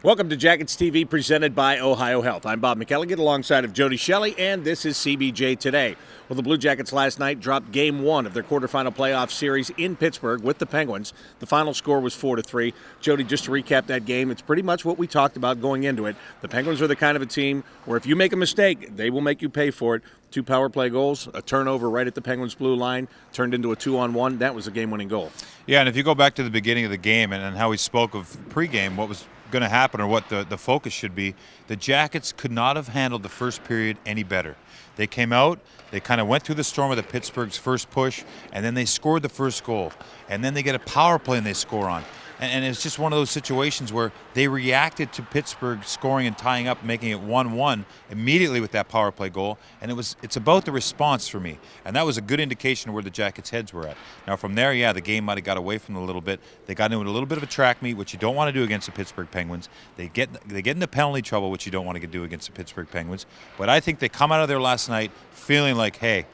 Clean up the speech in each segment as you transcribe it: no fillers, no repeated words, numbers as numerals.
Welcome to Jackets TV, presented by Ohio Health. I'm Bob McElligott alongside of Jody Shelley, and this is CBJ Today. Well, the Blue Jackets last night dropped Game 1 of their quarterfinal playoff series in Pittsburgh with the Penguins. The final score was 4-3. Jody, just to recap that game, it's pretty much what we talked about going into it. The Penguins are the kind of a team where if you make a mistake, they will make you pay for it. 2 power play goals, a turnover right at the Penguins' blue line, turned into a 2-on-1. That was a game-winning goal. Yeah, and if you go back to the beginning of the game and how we spoke of pregame, what was going to happen or what the focus should be, the Jackets could not have handled the first period any better. They came out, they kind of went through the storm of the Pittsburgh's first push, and then they scored the first goal. And then they get a power play and they score on. And it's just one of those situations where they reacted to Pittsburgh scoring and tying up, making it 1-1 immediately with that power play goal. And it's about the response for me. And that was a good indication of where the Jackets' heads were at. Now from there, yeah, the game might have got away from them a little bit. They got into a little bit of a track meet, which you don't want to do against the Pittsburgh Penguins. They get into penalty trouble, which you don't want to do against the Pittsburgh Penguins. But I think they come out of there last night feeling like, hey,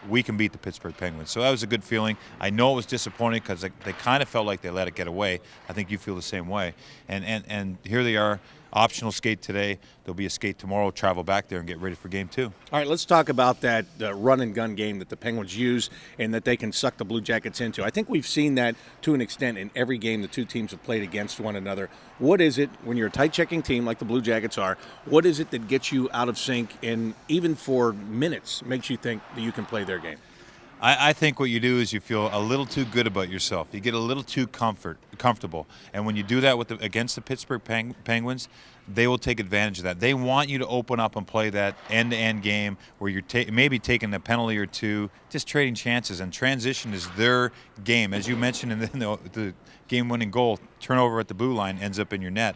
we can beat the Pittsburgh Penguins. So that was a good feeling. I know it was disappointing because they kind of felt like they let it get away. I think you feel the same way. And here they are, optional skate today. There'll be a skate tomorrow, travel back there and get ready for Game 2. All right, let's talk about that run-and-gun game that the Penguins use and that they can suck the Blue Jackets into. I think we've seen that to an extent in every game the two teams have played against one another. What is it, when you're a tight-checking team like the Blue Jackets are, what is it that gets you out of sync and even for minutes makes you think that you can play their game? I think what you do is you feel a little too good about yourself. You get a little too comfortable. And when you do that against the Pittsburgh Penguins, they will take advantage of that. They want you to open up and play that end-to-end game where you're maybe taking a penalty or two, just trading chances. And transition is their game. As you mentioned in the game-winning goal, turnover at the blue line ends up in your net.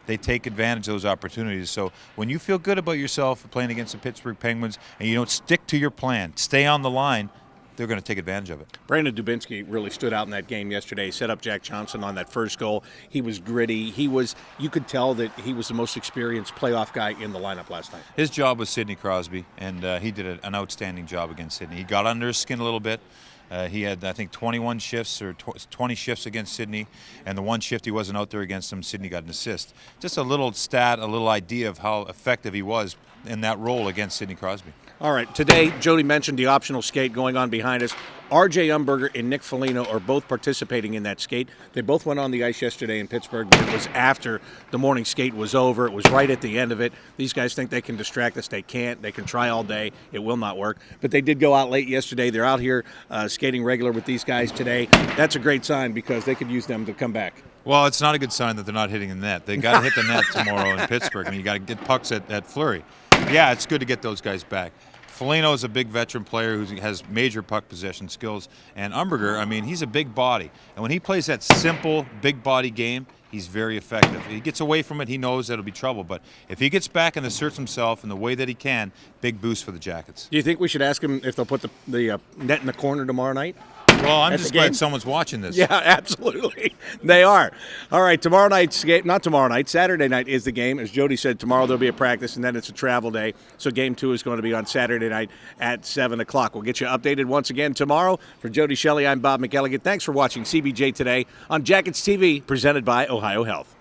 They take advantage of those opportunities. So when you feel good about yourself playing against the Pittsburgh Penguins and you don't stick to your plan, stay on the line, they're going to take advantage of it. Brandon Dubinsky really stood out in that game yesterday. He set up Jack Johnson on that first goal. He was gritty. You could tell that he was the most experienced playoff guy in the lineup last night. His job was Sidney Crosby, and he did an outstanding job against Sidney. He got under his skin a little bit. He had, I think, 21 shifts or 20 shifts against Sidney, and the one shift he wasn't out there against him, Sidney got an assist. Just a little stat, a little idea of how effective he was in that role against Sidney Crosby. All right, today, Jody mentioned the optional skate going on behind us. R.J. Umberger and Nick Foligno are both participating in that skate. They both went on the ice yesterday in Pittsburgh, but it was after the morning skate was over. It was right at the end of it. These guys think they can distract us. They can't. They can try all day. It will not work. But they did go out late yesterday. They're out here skating regular with these guys today. That's a great sign because they could use them to come back. Well, it's not a good sign that they're not hitting the net. They got to hit the net tomorrow in Pittsburgh. I mean, you got to get pucks at Fleury. Yeah, it's good to get those guys back. Foligno is a big veteran player who has major puck possession skills. And Umberger, I mean, he's a big body. And when he plays that simple, big body game, he's very effective. If he gets away from it, he knows that'll be trouble. But if he gets back and asserts himself in the way that he can, big boost for the Jackets. Do you think we should ask him if they'll put the net in the corner tomorrow night? Well, I'm just glad someone's watching this. Yeah, absolutely. They are. All right, tomorrow night's game, not tomorrow night, Saturday night is the game. As Jody said, tomorrow there'll be a practice, and then it's a travel day. So Game 2 is going to be on Saturday night at 7 o'clock. We'll get you updated once again tomorrow. For Jody Shelley, I'm Bob McElligott. Thanks for watching CBJ Today on Jackets TV, presented by Ohio Health.